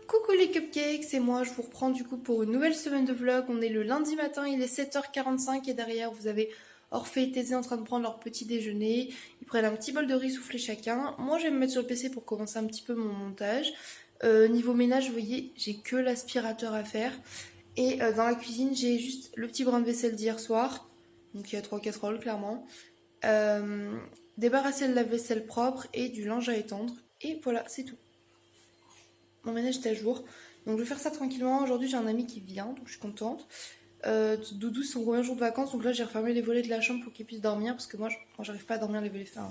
Coucou les cupcakes, c'est moi, je vous reprends du coup pour une nouvelle semaine de vlog. On est le lundi matin, il est 7h45 et derrière vous avez Orphée et Thésée en train de prendre leur petit déjeuner. Ils prennent un petit bol de riz soufflé chacun. Moi je vais me mettre sur le PC pour commencer un petit peu mon montage. Niveau ménage, vous voyez, j'ai que l'aspirateur à faire. Et dans la cuisine, j'ai juste le petit brin de vaisselle d'hier soir. Donc il y a 3 casseroles clairement. Euh, Débarrasser le lave-vaisselle propre et du linge à étendre. Et voilà, c'est tout. Mon ménage est à jour. Donc je vais faire ça tranquillement. Aujourd'hui j'ai un ami qui vient, donc je suis contente. Doudou c'est son premier jour de vacances, donc là j'ai refermé les volets de la chambre pour qu'il puisse dormir, parce que moi quand j'arrive pas à dormir les volets fermés.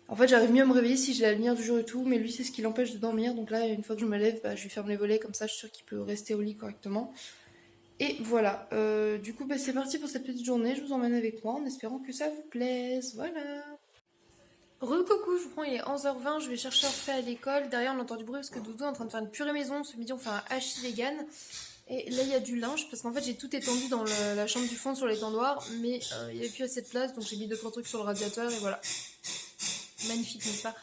En fait j'arrive mieux à me réveiller si j'ai la lumière du jour et tout, mais lui c'est ce qui l'empêche de dormir, donc là une fois que je me lève, je lui ferme les volets, comme ça je suis sûre qu'il peut rester au lit correctement. Et voilà, du coup c'est parti pour cette petite journée, je vous emmène avec moi en espérant que ça vous plaise, voilà. Recoucou, je vous prends, il est 11h20, je vais chercher Orphée à l'école. Derrière, on entend du bruit parce que Doudou est en train de faire une purée maison. Ce midi, on fait un hachis vegan. Et là, il y a du linge parce qu'en fait, j'ai tout étendu dans la chambre du fond sur l'étendoir, mais il n'y avait plus assez de place, donc j'ai mis 2-3 trucs sur le radiateur et voilà. Magnifique, n'est-ce pas?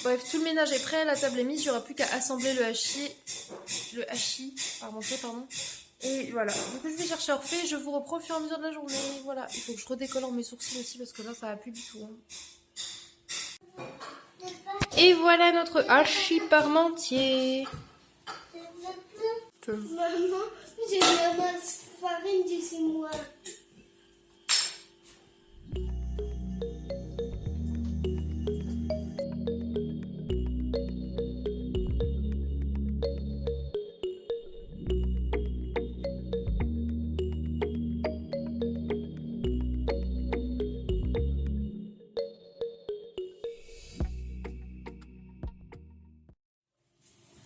Bref, tout le ménage est prêt, la table est mise, il n'y aura plus qu'à assembler le hachis à monter, pardon. Et voilà, du coup je vais chercher Orphée, je vous reprends au fur et à mesure de la journée. Voilà, il faut que je redécolore mes sourcils aussi parce que là, ça va plus du tout, hein. Et voilà notre hachis parmentier. Maman, j'ai la masse farine d'ici moi.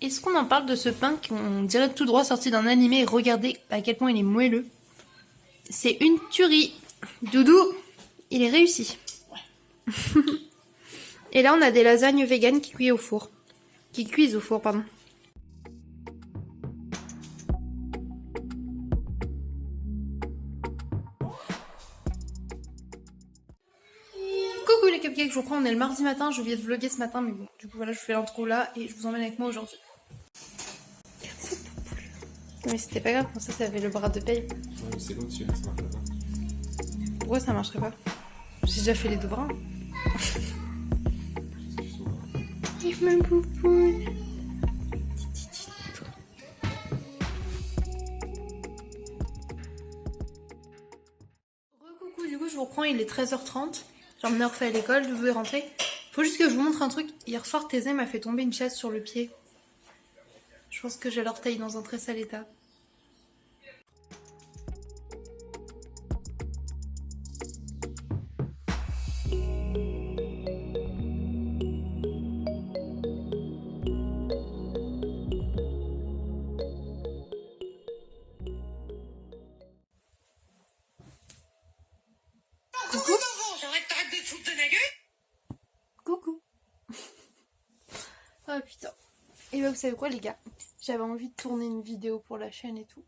Est-ce qu'on en parle de ce pain qu'on dirait tout droit sorti d'un animé? Regardez à quel point il est moelleux. C'est une tuerie. Doudou, il est réussi. Et là, on a des lasagnes véganes qui cuisent au four. Qui cuisent au four, pardon. Coucou les cupcakes, je vous reprends, on est le mardi matin, j'ai oublié de vlogger ce matin, mais bon, du coup voilà, je fais l'intro là et je vous emmène avec moi aujourd'hui. Regarde cette poule. Mais c'était pas grave, comme ça avait le bras de paye. Ouais, c'est bon, tu ça marche pas. Pourquoi ça marcherait pas? J'ai déjà fait les deux bras. Et ma bouboune. Recoucou, du coup je vous reprends, il est 13h30. J'ai emmené Orphée à l'école, Doudou est rentré. Faut juste que je vous montre un truc. Hier soir, Thésée m'a fait tomber une chaise sur le pied. Je pense que j'ai l'orteil dans un très sale état. Coucou. Coucou. Oh putain. Et bah vous savez quoi les gars? J'avais envie de tourner une vidéo pour la chaîne et tout.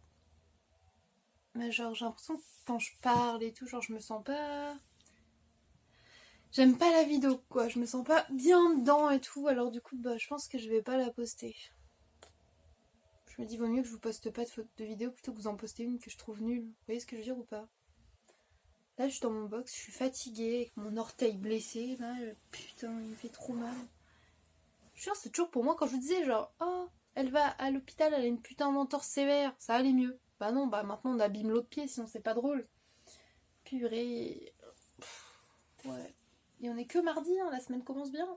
Mais genre j'ai l'impression que quand je parle et tout, genre je me sens pas... J'aime pas la vidéo quoi, je me sens pas bien dedans et tout. Alors du coup bah je pense que je vais pas la poster. Je me dis vaut mieux que je vous poste pas de vidéo plutôt que vous en postez une que je trouve nulle. Vous voyez ce que je veux dire ou pas? Là je suis dans mon box, je suis fatiguée avec mon orteil blessé. Là, putain il me fait trop mal. Je suis sûre, c'est toujours pour moi quand je vous disais genre oh elle va à l'hôpital, elle a une putain d'entorse sévère, ça allait mieux. Bah non, bah maintenant on abîme l'autre pied sinon c'est pas drôle. Purée. Ouais. Et on est que mardi, hein, la semaine commence bien.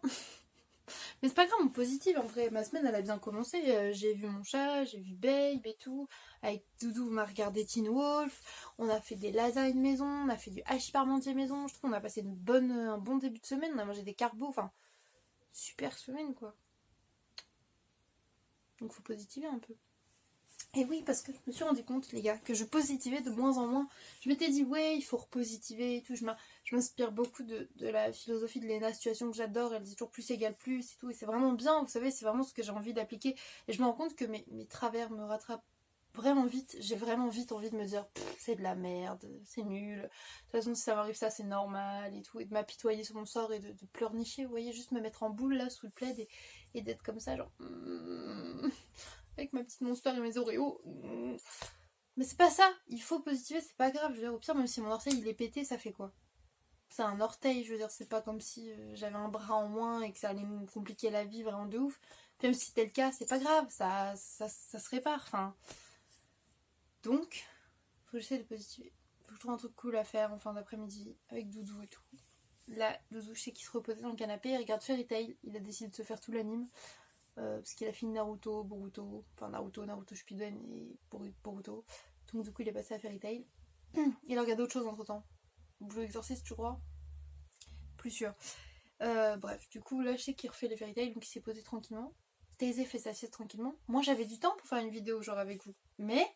Mais c'est pas grave, on est positive en vrai. Ma semaine elle a bien commencé. J'ai vu mon chat, j'ai vu Babe et tout. Avec Doudou, on a regardé Teen Wolf. On a fait des lasagnes maison, on a fait du hachis parmentier maison. Je trouve qu'on a passé un bon début de semaine. On a mangé des carbos, enfin, super semaine quoi. Donc faut positiver un peu. Et oui, parce que je me suis rendu compte, les gars, que je positivais de moins en moins. Je m'étais dit, ouais, il faut repositiver et tout. Je m'inspire beaucoup de la philosophie de Léna Situation que j'adore. Elle dit toujours plus égale plus et tout. Et c'est vraiment bien, vous savez, c'est vraiment ce que j'ai envie d'appliquer. Et je me rends compte que mes travers me rattrapent j'ai vraiment vite envie de me dire c'est de la merde, c'est nul, de toute façon si ça m'arrive ça c'est normal et tout, et de m'apitoyer sur mon sort et de pleurnicher, vous voyez, juste me mettre en boule là sous le plaid et d'être comme ça genre avec ma petite monster et mes Oreos. Mais c'est pas ça, il faut positiver, c'est pas grave, je veux dire, au pire même si mon orteil il est pété ça fait quoi? C'est un orteil, je veux dire, c'est pas comme si j'avais un bras en moins et que ça allait me compliquer la vie vraiment de ouf. Même si c'était le cas, c'est pas grave, ça se répare, enfin. Donc, faut que j'essaie de positiver. Faut que je trouve un truc cool à faire en fin d'après-midi avec Doudou et tout. Là, Doudou, je sais qu'il se reposait dans le canapé, il regarde Fairy Tail, il a décidé de se faire tout l'anime. Parce qu'il a fini Naruto, Boruto, enfin Naruto Shippuden et Boruto. Donc du coup il est passé à Fairy Tail. Il a regardé autre chose entre temps. Blue Exorcist, je crois. Plus sûr. Bref, du coup là je sais qu'il refait les Fairy Tail, donc il s'est posé tranquillement. Taisé fait sa sieste tranquillement. Moi j'avais du temps pour faire une vidéo genre avec vous. Mais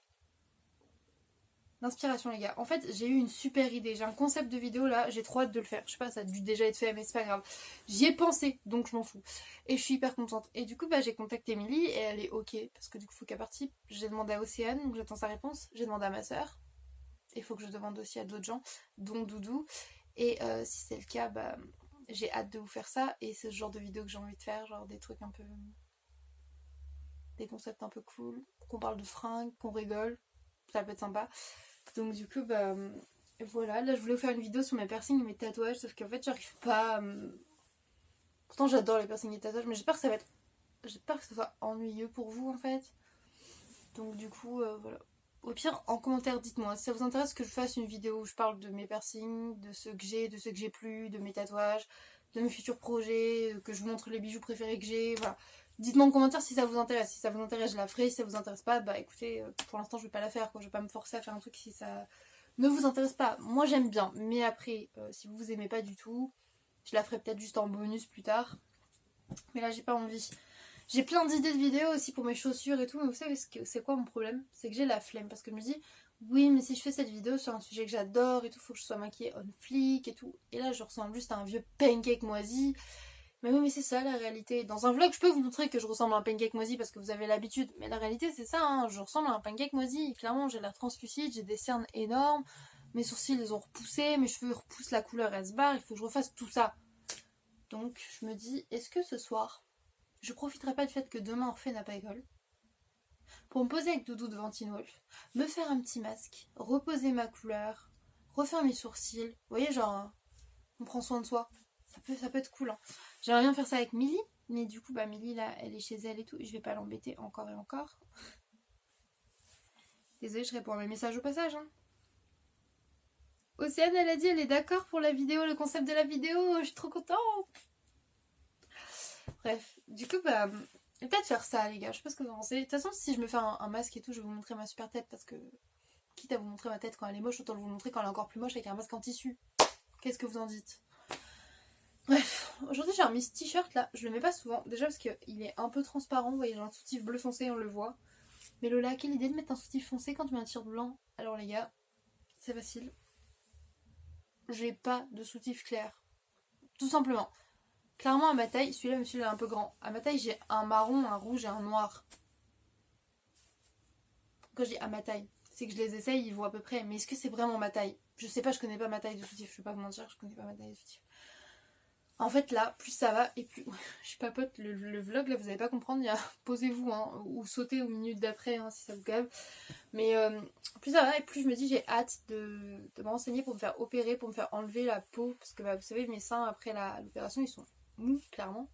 l'inspiration les gars. En fait j'ai eu une super idée. J'ai un concept de vidéo là, j'ai trop hâte de le faire. Je sais pas, ça a dû déjà être fait mais c'est pas grave. J'y ai pensé donc je m'en fous. Et je suis hyper contente. Et du coup bah j'ai contacté Emily et elle est ok. Parce que du coup faut qu'elle participe. J'ai demandé à Océane, donc j'attends sa réponse. J'ai demandé à ma soeur. Il faut que je demande aussi à d'autres gens, dont Doudou. Et si c'est le cas, bah j'ai hâte de vous faire ça. Et c'est ce genre de vidéo que j'ai envie de faire. Genre des trucs un peu... des concepts un peu cool. Qu'on parle de fringues, qu'on rigole. Ça peut être sympa. Donc du coup, bah voilà. Là, je voulais vous faire une vidéo sur mes piercings et mes tatouages. Sauf qu'en fait, j'arrive pas... Pourtant, j'adore les piercings et les tatouages. Mais j'espère que ça va être... J'espère que ça soit ennuyeux pour vous, en fait. Donc du coup, voilà. Au pire, en commentaire, dites-moi si ça vous intéresse que je fasse une vidéo où je parle de mes piercings, de ceux que j'ai plus, de mes tatouages, de mes futurs projets, que je vous montre les bijoux préférés que j'ai, voilà. Dites-moi en commentaire si ça vous intéresse. Si ça vous intéresse, je la ferai. Si ça vous intéresse pas, bah écoutez, pour l'instant, je vais pas la faire, quoi. Je vais pas me forcer à faire un truc si ça ne vous intéresse pas. Moi, j'aime bien, mais après, si vous aimez pas du tout, je la ferai peut-être juste en bonus plus tard. Mais là, j'ai pas envie. J'ai plein d'idées de vidéos aussi pour mes chaussures et tout, mais vous savez c'est quoi mon problème? C'est que j'ai la flemme, parce que je me dis, oui, mais si je fais cette vidéo sur un sujet que j'adore et tout, faut que je sois maquillée on flic et tout. Et là, je ressemble juste à un vieux pancake moisi. Mais oui, mais c'est ça la réalité. Dans un vlog, je peux vous montrer que je ressemble à un pancake moisi parce que vous avez l'habitude. Mais la réalité, c'est ça, hein. Je ressemble à un pancake moisi. Clairement, j'ai l'air translucide, j'ai des cernes énormes, mes sourcils, ils ont repoussé, mes cheveux repoussent, la couleur, elle se barre, il faut que je refasse tout ça. Donc, je me dis, est-ce que ce soir, je profiterai pas du fait que demain Orphée n'a pas école pour me poser avec Doudou devant Teen Wolf, me faire un petit masque, reposer ma couleur, refaire mes sourcils. Vous voyez, genre, on prend soin de soi. Ça peut être cool. Hein. J'aimerais bien faire ça avec Milly, mais du coup, bah Milly, là, elle est chez elle et tout, et je vais pas l'embêter encore et encore. Désolée, je réponds à mes messages au passage. Hein. Océane, elle a dit, elle est d'accord pour la vidéo, le concept de la vidéo, je suis trop contente. Bref, du coup, bah... peut-être faire ça, les gars, je sais pas ce que vous en pensez. De toute façon, si je me fais un masque et tout, je vais vous montrer ma super tête parce que, quitte à vous montrer ma tête quand elle est moche, autant vous montrer quand elle est encore plus moche avec un masque en tissu. Qu'est-ce que vous en dites? Bref, aujourd'hui j'ai un Miss t-shirt là, je le mets pas souvent, déjà parce qu'il est un peu transparent, vous voyez, j'ai un soutif bleu foncé, on le voit. Mais Lola, quelle idée de mettre un soutif foncé quand tu mets un t-shirt blanc? Alors les gars, c'est facile. J'ai pas de soutif clair. Tout simplement. Clairement à ma taille, celui-là même celui-là est un peu grand. À ma taille j'ai un marron, un rouge et un noir. Quand je dis à ma taille, c'est que je les essaye, ils vont à peu près. Mais est-ce que c'est vraiment ma taille? Je sais pas, je connais pas ma taille de soutif, je vais pas vous mentir, je connais pas ma taille de soutif. En fait là, plus ça va et plus... je papote le vlog, là vous allez pas comprendre, il y a... posez-vous hein, ou sautez aux minutes d'après hein, si ça vous gave. Mais plus ça va et plus je me dis j'ai hâte de me renseigner pour me faire opérer, pour me faire enlever la peau. Parce que bah, vous savez mes seins après l'opération ils sont mous clairement.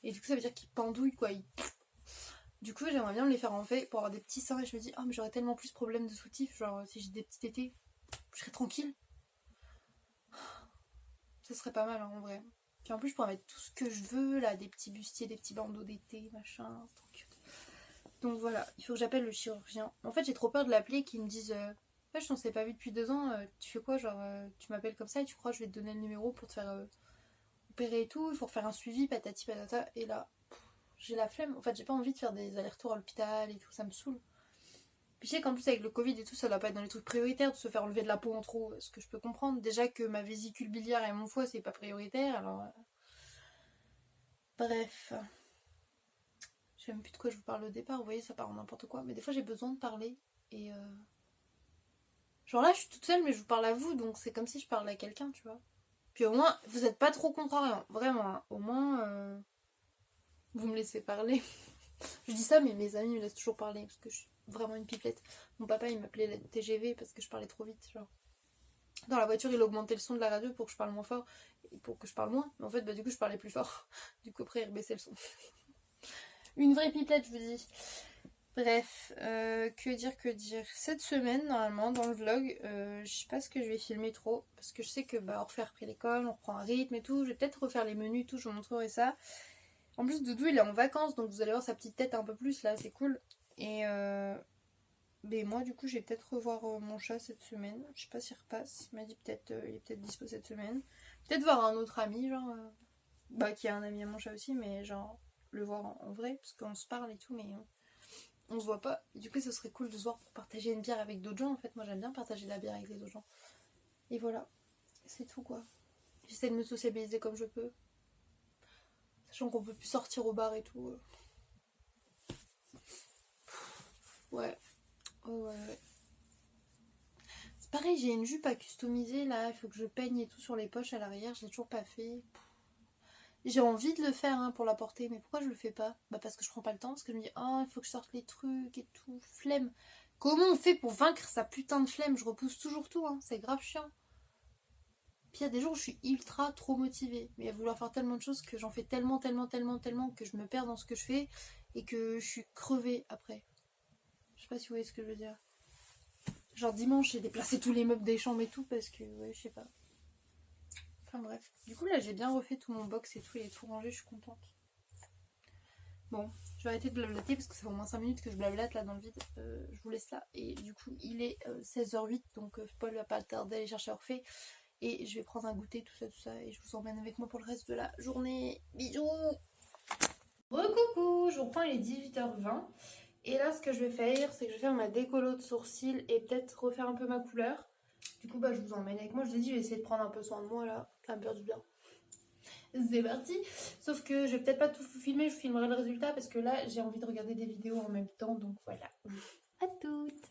Et du coup ça veut dire qu'ils pendouillent quoi. Du coup j'aimerais bien me les faire enlever pour avoir des petits seins et je me dis oh mais j'aurais tellement plus de problèmes de soutif. Genre si j'ai des petits tétés, je serais tranquille. Ça serait pas mal hein, en vrai. Puis en plus je pourrais mettre tout ce que je veux là, des petits bustiers, des petits bandeaux d'été, machin, trop cute. Donc voilà, il faut que j'appelle le chirurgien. En fait j'ai trop peur de l'appeler qu'il me dise ouais je t'en sais pas vu depuis 2 ans, tu fais quoi genre tu m'appelles comme ça et tu crois que je vais te donner le numéro pour te faire opérer et tout, il faut refaire un suivi, patati patata, et là j'ai la flemme, en fait j'ai pas envie de faire des allers-retours à l'hôpital et tout, ça me saoule. Puis je sais qu'en plus avec le Covid et tout, ça doit pas être dans les trucs prioritaires de se faire enlever de la peau en trop, ce que je peux comprendre. Déjà que ma vésicule biliaire et mon foie c'est pas prioritaire, alors... Bref. Je sais même plus de quoi je vous parle au départ, vous voyez, ça part en n'importe quoi. Mais des fois, j'ai besoin de parler. Et genre là, je suis toute seule, mais je vous parle à vous, donc c'est comme si je parlais à quelqu'un, tu vois. Puis au moins, vous êtes pas trop contrariant, vraiment. Hein. Au moins, vous me laissez parler. Je dis ça, mais mes amis me laissent toujours parler, parce que je suis vraiment une pipelette. Mon papa, il m'appelait la TGV parce que je parlais trop vite, genre. Dans la voiture, il augmentait le son de la radio pour que je parle moins fort, et pour que je parle moins. Mais en fait, bah, du coup, je parlais plus fort. Du coup, après, il rebaissait le son. Une vraie pipelette, je vous dis. Bref, que dire. Cette semaine, normalement, dans le vlog, je sais pas ce que je vais filmer trop. Parce que je sais que, bah, on refait après l'école, on reprend un rythme et tout. Je vais peut-être refaire les menus et tout, je vous montrerai ça. En plus, Doudou, il est en vacances, donc vous allez voir sa petite tête un peu plus, là, c'est cool. Et mais moi, du coup, je vais peut-être revoir mon chat cette semaine. Je sais pas s'il repasse. Il m'a dit peut-être, il est peut-être dispo cette semaine. Peut-être voir un autre ami, genre, bah, qui est un ami à mon chat aussi, mais genre, le voir en vrai, parce qu'on se parle et tout, mais on se voit pas. Et du coup, ce serait cool de se voir pour partager une bière avec d'autres gens. En fait, moi, j'aime bien partager de la bière avec les autres gens. Et voilà, c'est tout, quoi. J'essaie de me sociabiliser comme je peux. Sachant qu'on peut plus sortir au bar et tout. Ouais. Oh, ouais. C'est pareil, j'ai une jupe à customiser là, il faut que je peigne et tout sur les poches à l'arrière, je l'ai toujours pas fait. J'ai envie de le faire hein, pour la porter, mais pourquoi je le fais pas? Bah parce que je prends pas le temps, parce que je me dis oh il faut que je sorte les trucs et tout, flemme. Comment on fait pour vaincre sa putain de flemme? Je repousse toujours tout, hein. C'est grave chiant. Puis il y a des jours où je suis ultra trop motivée, mais à vouloir faire tellement de choses que j'en fais tellement que je me perds dans ce que je fais et que je suis crevée après. Je sais pas si vous voyez ce que je veux dire. Genre dimanche j'ai déplacé tous les meubles des chambres et tout parce que ouais je sais pas. Enfin bref. Du coup là j'ai bien refait tout mon box et tout, il est tout rangé, je suis contente. Bon, je vais arrêter de blablater parce que ça fait au moins 5 minutes que je blablate là dans le vide. Je vous laisse là. Et du coup il est 16h08 donc Paul va pas tarder à aller chercher Orphée. Et je vais prendre un goûter, tout ça et je vous emmène avec moi pour le reste de la journée. Bisous. Recoucou, je vous reprends, il est 18h20. Et là, ce que je vais faire, c'est que je vais faire ma décolo de sourcils et peut-être refaire un peu ma couleur. Du coup, bah, je vous emmène avec moi. Je vous ai dit, je vais essayer de prendre un peu soin de moi là. Ça va me faire du bien. C'est parti. Sauf que je vais peut-être pas tout filmer, je filmerai le résultat parce que là, j'ai envie de regarder des vidéos en même temps. Donc voilà. À toutes.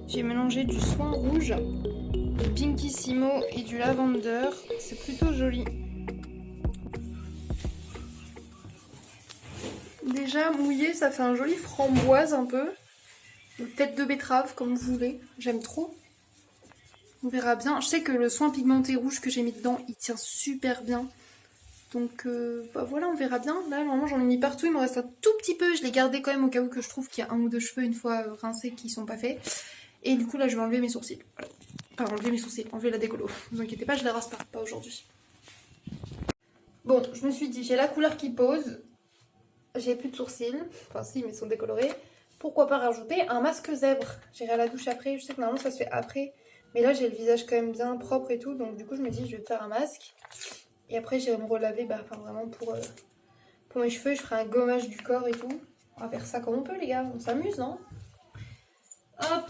J'ai mélangé du soin rouge, du Pinkissimo et du lavender. C'est plutôt joli. Déjà mouillé, ça fait un joli framboise un peu. Ou tête de betterave, comme vous voulez. J'aime trop. On verra bien. Je sais que le soin pigmenté rouge que j'ai mis dedans, il tient super bien. Donc bah voilà, on verra bien. Là, normalement, j'en ai mis partout. Il me reste un tout petit peu. Je l'ai gardé quand même au cas où que je trouve qu'il y a un ou deux cheveux une fois rincés qui sont pas faits. Et du coup, là, je vais enlever mes sourcils. Voilà. Enfin, enlever mes sourcils, enlever la décolo. Ne vous inquiétez pas, je les rase pas aujourd'hui. Bon, je me suis dit, j'ai la couleur qui pose. J'ai plus de sourcils. Enfin, si, mais ils sont décolorés. Pourquoi pas rajouter un masque zèbre? J'irai à la douche après. Je sais que normalement, ça se fait après. Mais là, j'ai le visage quand même bien propre et tout. Donc, du coup, je me dis, je vais faire un masque. Et après, j'irai me relaver, bah, enfin, vraiment pour mes cheveux. Je ferai un gommage du corps et tout. On va faire ça comme on peut, les gars. On s'amuse, non? Hop!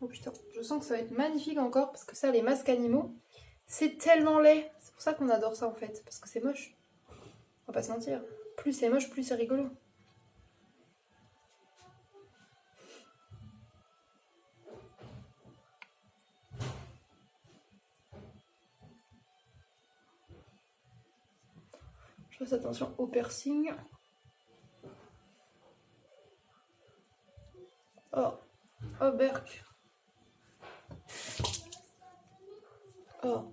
Oh putain, je sens que ça va être magnifique encore parce que ça, les masques animaux, c'est tellement laid. C'est pour ça qu'on adore ça en fait, parce que c'est moche. On va pas se mentir. Plus c'est moche, plus c'est rigolo. Je fasse attention au piercing. Oh, oh Berk. Oh.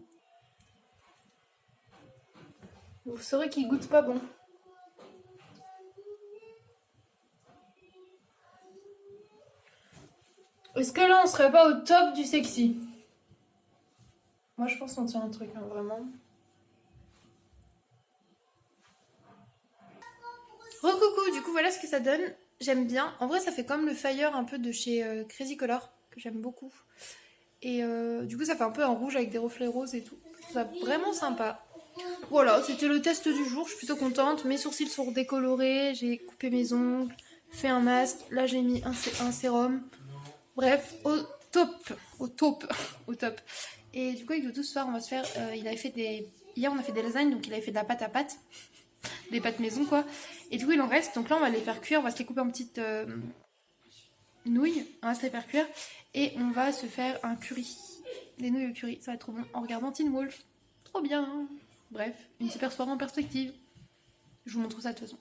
Vous saurez qu'il goûte pas bon. Est-ce que là on serait pas au top du sexy? Moi je pense qu'on tient un truc, hein, vraiment. Recoucou, du coup voilà ce que ça donne. J'aime bien. En vrai ça fait comme le Fire un peu de chez Crazy Color, que j'aime beaucoup. Et du coup ça fait un peu un rouge avec des reflets roses et tout. Je trouve ça vraiment sympa. Voilà, c'était le test du jour, je suis plutôt contente. Mes sourcils sont décolorés, j'ai coupé mes ongles, fait un masque. Là j'ai mis un sérum. Bref, au top, au top, au top. Et du coup avec Doudou ce soir on va se faire, il avait fait des... Hier on a fait des lasagnes, donc il avait fait de la pâte à pâte. des pâtes maison quoi. Et du coup il en reste, donc là on va les faire cuire, on va se les couper en petites nouilles, on va se les faire cuire et on va se faire un curry, des nouilles au curry, ça va être trop bon en regardant Teen Wolf, trop bien. Bref, une super soirée en perspective, je vous montre ça de toute façon.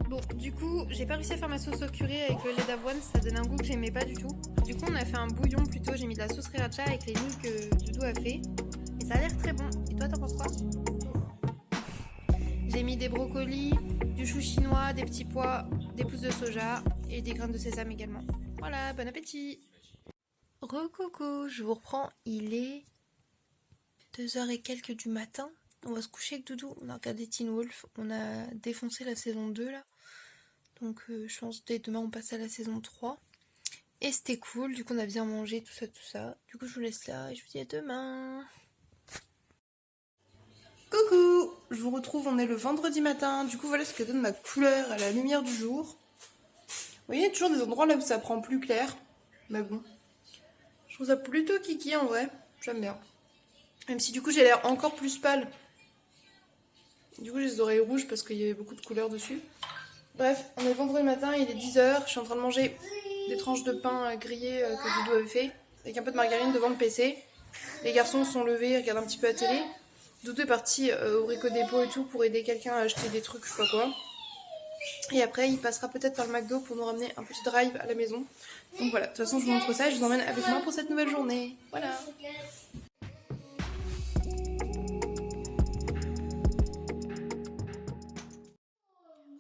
Bon, du coup, j'ai pas réussi à faire ma sauce au curry avec le lait d'avoine, ça donne un goût que j'aimais pas du tout. Du coup, on a fait un bouillon plutôt, j'ai mis de la sauce sriracha avec les nouilles que Doudou a fait. Et ça a l'air très bon. Et toi, t'en penses quoi? J'ai mis des brocolis, du chou chinois, des petits pois, des pousses de soja et des graines de sésame également. Voilà, bon appétit! Recoucou, je vous reprends, il est 2h et quelques du matin. On va se coucher avec Doudou, on a regardé Teen Wolf, on a défoncé la saison 2 là. Donc je pense dès demain on passe à la saison 3. Et c'était cool, du coup on a bien mangé, tout ça. Du coup je vous laisse là et je vous dis à demain. Coucou, je vous retrouve, on est le vendredi matin. Du coup voilà ce que donne ma couleur à la lumière du jour. Vous voyez, il y a toujours des endroits là où ça prend plus clair. Mais bon, je trouve ça plutôt kiki en vrai, j'aime bien. Même si du coup j'ai l'air encore plus pâle. Du coup j'ai les oreilles rouges parce qu'il y avait beaucoup de couleurs dessus. Bref, on est le vendredi matin, il est 10h, je suis en train de manger des tranches de pain grillées que Doudou avait fait, avec un peu de margarine devant le PC. Les garçons sont levés, ils regardent un petit peu la télé. Doudou est parti au Brico Dépôt et tout pour aider quelqu'un à acheter des trucs, je sais pas quoi. Et après, il passera peut-être par le McDo pour nous ramener un petit drive à la maison. Donc voilà, de toute façon, je vous montre ça et je vous emmène avec moi pour cette nouvelle journée. Voilà.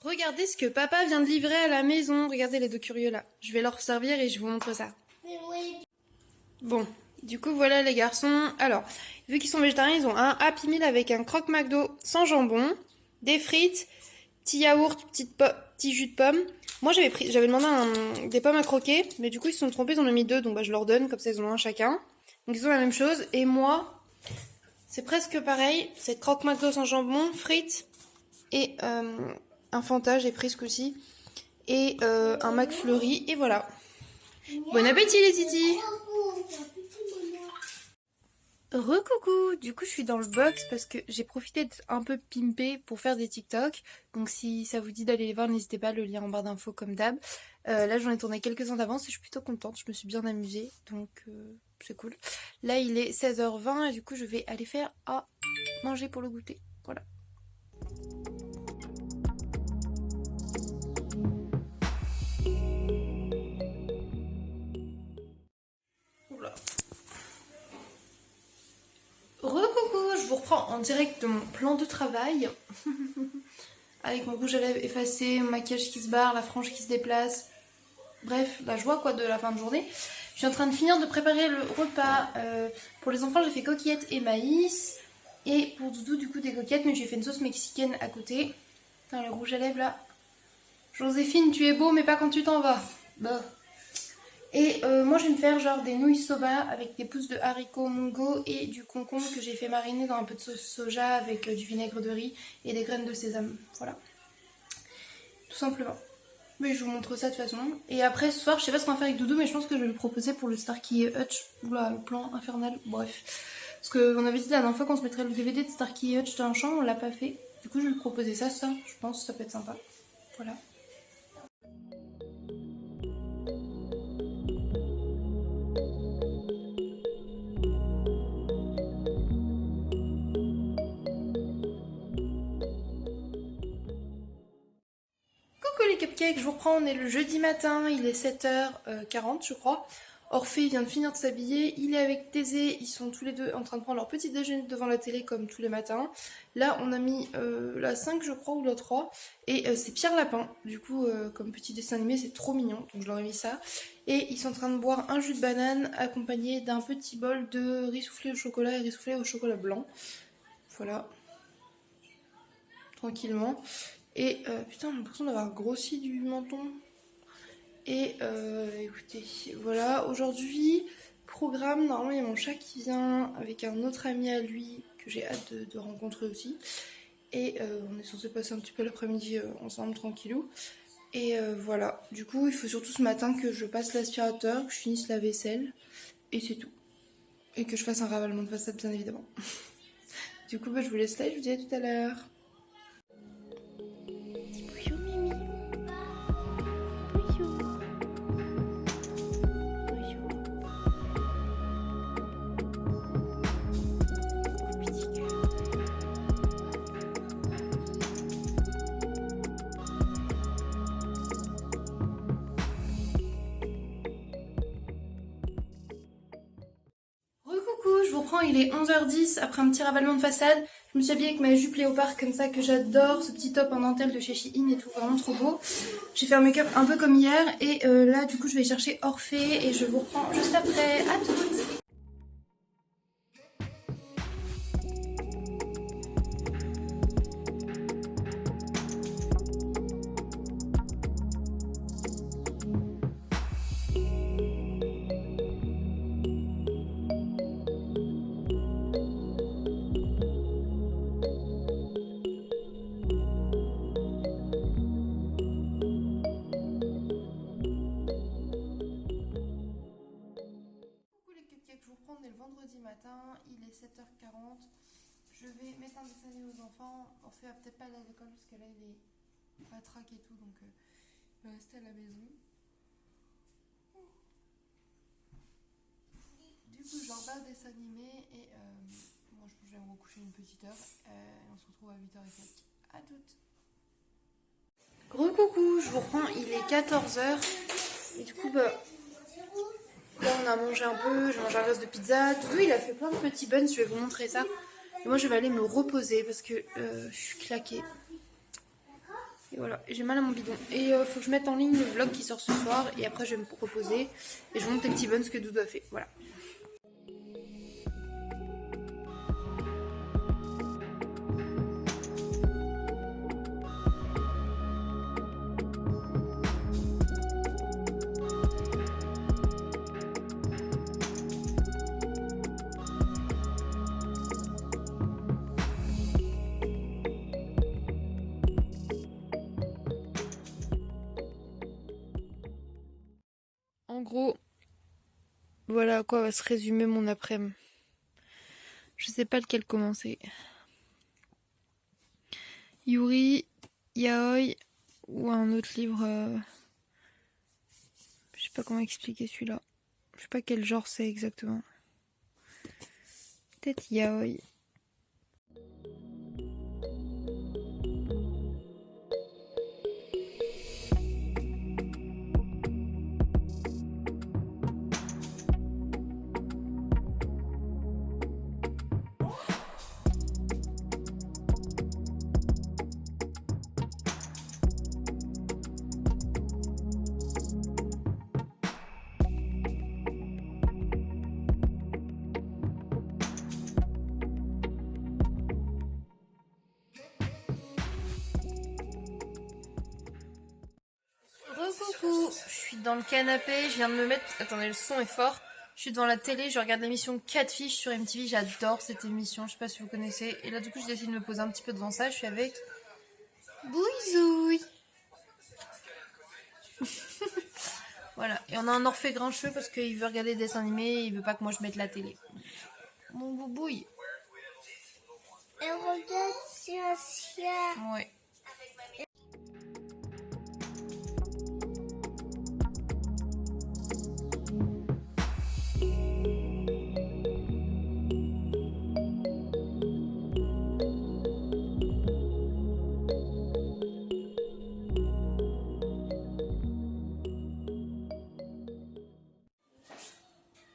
Regardez ce que papa vient de livrer à la maison. Regardez les deux curieux là. Je vais leur servir et je vous montre ça. Bon, du coup voilà les garçons. Alors, vu qu'ils sont végétariens, ils ont un Happy Meal avec un croque McDo sans jambon, des frites, petit yaourt, petit jus de pomme. Moi j'avais demandé des pommes à croquer, mais du coup ils se sont trompés, ils en ont mis 2, donc bah, je leur donne, comme ça ils en ont un chacun. Donc ils ont la même chose. Et moi, c'est presque pareil. C'est croque McDo sans jambon, frites et un Fanta, j'ai pris ce coup-ci. Et un McFlurry, et voilà. Bon appétit les titis! Recoucou! Du coup, je suis dans le box parce que j'ai profité d'être un peu pimpée pour faire des TikTok. Donc, si ça vous dit d'aller les voir, n'hésitez pas, le lien en barre d'infos comme d'hab. Là, j'en ai tourné quelques-uns d'avance et je suis plutôt contente. Je me suis bien amusée, donc c'est cool. Là, il est 16h20 et du coup, je vais aller faire à manger pour le goûter. Voilà. Recoucou, je vous reprends en direct de mon plan de travail. Avec mon rouge à lèvres effacé, mon maquillage qui se barre, la frange qui se déplace. Bref, la joie quoi de la fin de journée. Je suis en train de finir de préparer le repas. Pour les enfants, j'ai fait coquillettes et maïs. Et pour Doudou, du coup, des coquillettes, mais j'ai fait une sauce mexicaine à côté. Putain, le rouge à lèvres là. Joséphine, tu es beau, mais pas quand tu t'en vas. Bah. Et moi je vais me faire genre des nouilles soba avec des pousses de haricots mungo et du concombre que j'ai fait mariner dans un peu de sauce soja avec du vinaigre de riz et des graines de sésame. Voilà. Tout simplement. Mais je vous montre ça de toute façon. Et après ce soir, je sais pas ce qu'on va faire avec Doudou, mais je pense que je vais le proposer pour le Starkey Hutch. Oula, le plan infernal. Bref. Parce qu'on avait dit la dernière fois qu'on se mettrait le DVD de Starkey Hutch dans le champ, on l'a pas fait. Du coup je vais lui proposer ça, je pense que ça peut être sympa. Voilà. Les cupcakes, je vous reprends, on est le jeudi matin, il est 7h40 je crois. Orphée vient de finir de s'habiller, il est avec Thésée, ils sont tous les deux en train de prendre leur petit déjeuner devant la télé comme tous les matins. Là on a mis la 5 je crois ou la 3 et c'est Pierre Lapin, du coup comme petit dessin animé c'est trop mignon, donc je leur ai mis ça. Et ils sont en train de boire un jus de banane accompagné d'un petit bol de riz soufflé au chocolat et riz soufflé au chocolat blanc. Voilà, tranquillement. Et putain, j'ai l'impression d'avoir grossi du menton. Et écoutez, voilà, aujourd'hui, programme, normalement il y a mon chat qui vient avec un autre ami à lui que j'ai hâte de rencontrer aussi. Et on est censé passer un petit peu l'après-midi ensemble, tranquillou. Et voilà, du coup il faut surtout ce matin que je passe l'aspirateur, que je finisse la vaisselle. Et c'est tout. Et que je fasse un ravalement de façade bien évidemment. Du coup, je vous laisse là et je vous dis à tout à l'heure. Bonjour Mimi. Bonjour. Bonjour. Petit cœur. Recoucou, je vous reprends, il est 11h10 après un petit ravalement de façade. Je me suis habillée avec ma jupe léopard comme ça que j'adore, ce petit top en dentelle de chez Shein et tout, vraiment trop beau. J'ai fait un make-up un peu comme hier et là du coup je vais chercher Orphée et je vous reprends juste après. À toutes. Je vous reprends, on est le vendredi matin, il est 7h40. Je vais mettre un dessin animé aux enfants. Orphée va peut-être pas aller à l'école parce que là il est patraque et tout, donc il va rester à la maison. Du coup, je leur bats le dessin animé et moi je vais me recoucher une petite heure. Et on se retrouve à 8h15. À toutes. Gros coucou, je vous reprends, il est 14h. Et du coup, là on a mangé un peu, j'ai mangé un reste de pizza. Doudou il a fait plein de petits buns, je vais vous montrer ça. Et moi je vais aller me reposer parce que je suis claquée. Et voilà, j'ai mal à mon bidon. Et faut que je mette en ligne le vlog qui sort ce soir. Et après je vais me reposer. Et je vous montre les petits buns que Doudou a fait. Voilà. En gros, voilà à quoi va se résumer mon après-midi. Je sais pas lequel commencer. Yuri, Yaoi ou un autre livre. Je sais pas comment expliquer celui-là. Je sais pas quel genre c'est exactement. Peut-être Yaoi. Coucou, je suis dans le canapé, je viens de me mettre... Attendez, le son est fort. Je suis devant la télé, je regarde l'émission Catfish sur MTV, j'adore cette émission, je sais pas si vous connaissez. Et là du coup je décide de me poser un petit peu devant ça, je suis avec... Bouzouille. Voilà, et on a un Orphée grincheux parce qu'il veut regarder des dessins animés et il veut pas que moi je mette la télé. Mon boubouille. Et regarde sur un chien. Ouais.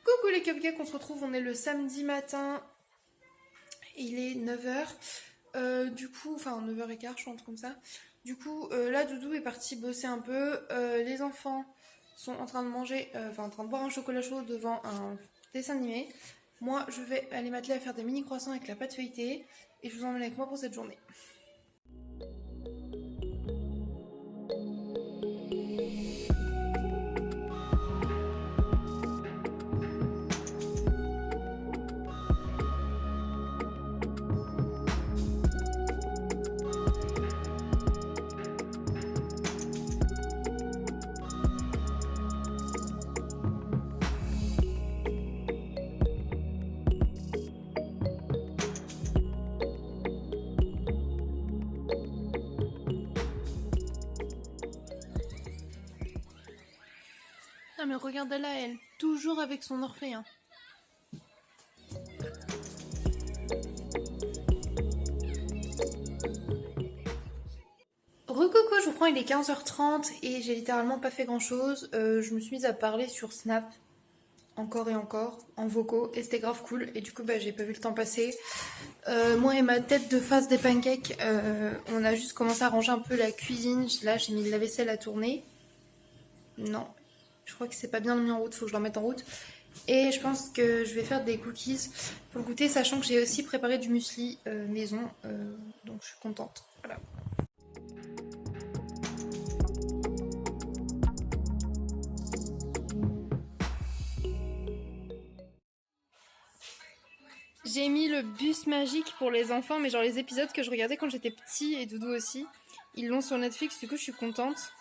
Coucou les cupcakes, on se retrouve, on est le samedi matin, il est 9h, du coup, enfin 9h15 je pense comme ça, du coup là Doudou est parti bosser un peu, les enfants sont en train de manger, enfin en train de boire un chocolat chaud devant un dessin animé, moi je vais aller m'atteler à faire des mini croissants avec la pâte feuilletée et je vous emmène avec moi pour cette journée. mais regarde-la, elle, toujours avec son orphelin. Recoucou, je vous prends, il est 15h30 et j'ai littéralement pas fait grand chose. Je me suis mise à parler sur Snap, encore et encore, en vocaux, et c'était grave cool. Et du coup, j'ai pas vu le temps passer. Moi et ma tête de face des pancakes, on a juste commencé à ranger un peu la cuisine. Là, j'ai mis la vaisselle à tourner. Non, je crois que c'est pas bien mis en route, faut que je la remette en route. Et je pense que je vais faire des cookies pour le goûter, sachant que j'ai aussi préparé du muesli maison, donc je suis contente. Voilà. J'ai mis le bus magique pour les enfants, mais genre les épisodes que je regardais quand j'étais petit et Doudou aussi. Ils l'ont sur Netflix, du coup je suis contente.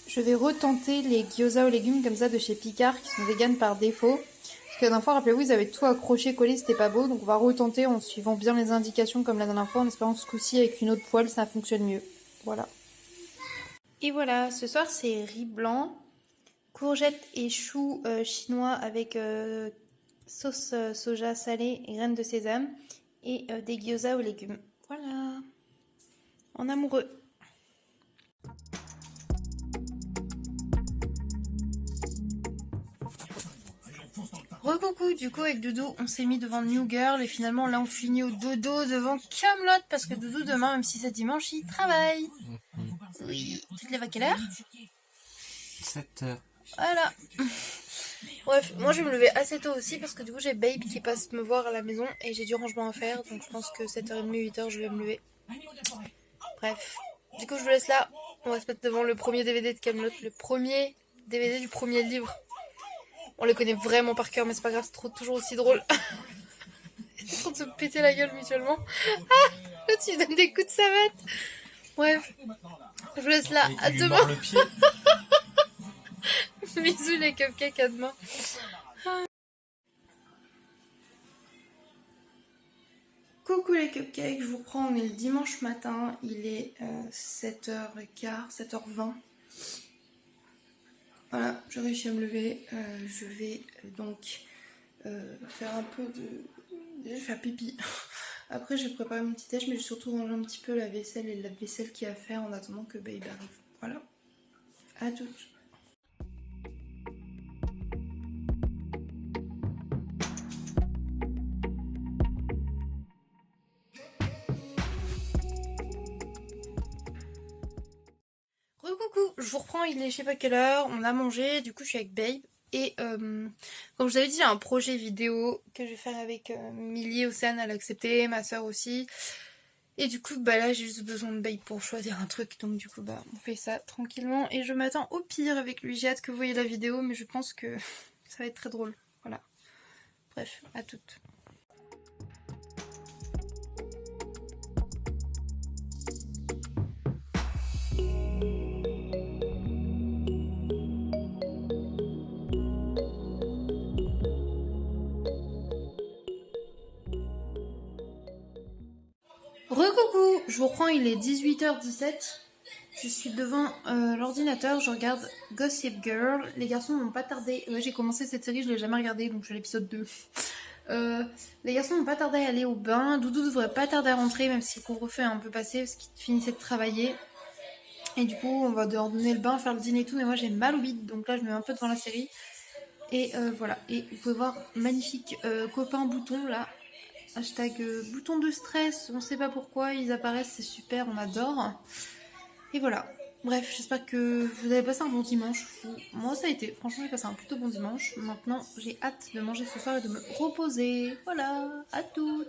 Je vais retenter les gyoza aux légumes comme ça de chez Picard qui sont véganes par défaut. Parce que la dernière fois, rappelez-vous, ils avaient tout accroché, collé, c'était pas beau. Donc on va retenter en suivant bien les indications comme la dernière fois, en espérant que ce coup-ci avec une autre poêle ça fonctionne mieux. Voilà. Et voilà, ce soir c'est riz blanc, courgettes et choux chinois avec sauce soja salée et graines de sésame et des gyoza aux légumes. Voilà. En amoureux. Recoucou, du coup avec Doudou on s'est mis devant New Girl et finalement là on finit au dodo devant Kaamelott parce que Doudou demain, même si c'est dimanche, il travaille. Oui, tu te lèves à quelle heure? 7h. Voilà. Bref, moi je vais me lever assez tôt aussi parce que du coup j'ai Babe qui passe me voir à la maison et j'ai du rangement à faire, donc je pense que 7h30, 8h je vais me lever. Bref, du coup je vous laisse là, on va se mettre devant le premier DVD de Kaamelott, le premier DVD du premier livre. On les connaît vraiment par cœur, mais c'est pas grave, c'est toujours aussi drôle. Ils sont en train de se péter la gueule mutuellement. Ah, l'autre il donne des coups de savate. Bref, je vous laisse là, à demain. Le pied. Bisous les cupcakes, à demain. Coucou les cupcakes, je vous reprends, on est le dimanche matin, il est 7h15, 7h20. Voilà, j'ai réussi à me lever, je vais donc faire un peu de... Déjà je vais faire pipi. Après j'ai préparé mon petit déj, mais j'ai surtout rangé un petit peu la vaisselle et la vaisselle qu'il y a à faire en attendant que Babe arrive. Voilà, à toutes. Recoucou, je vous reprends, il est je sais pas quelle heure, on a mangé, du coup je suis avec Babe. Et comme je vous avais dit, j'ai un projet vidéo que je vais faire avec Millie, Océane, elle a accepté, ma soeur aussi. Et du coup là j'ai juste besoin de Babe pour choisir un truc, donc du coup on fait ça tranquillement. Et je m'attends au pire avec lui, j'ai hâte que vous voyez la vidéo, mais je pense que ça va être très drôle, voilà. Bref, à toutes. Recoucou, je vous reprends, il est 18h17. Je suis devant l'ordinateur, je regarde Gossip Girl. Les garçons n'ont pas tardé. Ouais, j'ai commencé cette série, je l'ai jamais regardée, donc je suis à l'épisode 2. Les garçons n'ont pas tardé à aller au bain. Doudou devrait pas tarder à rentrer, même si le couvre-feu est un peu passé, parce qu'il finissait de travailler. Et du coup, on va devoir donner le bain, faire le dîner et tout. Mais moi, j'ai mal au bide, donc là, je me mets un peu devant la série. Et voilà. Et vous pouvez voir, magnifique copain bouton là. Hashtag bouton de stress, on sait pas pourquoi ils apparaissent, c'est super, on adore. Et voilà. Bref, j'espère que vous avez passé un bon dimanche. Moi ça a été, franchement j'ai passé un plutôt bon dimanche. Maintenant j'ai hâte de manger ce soir et de me reposer. Voilà, à toutes.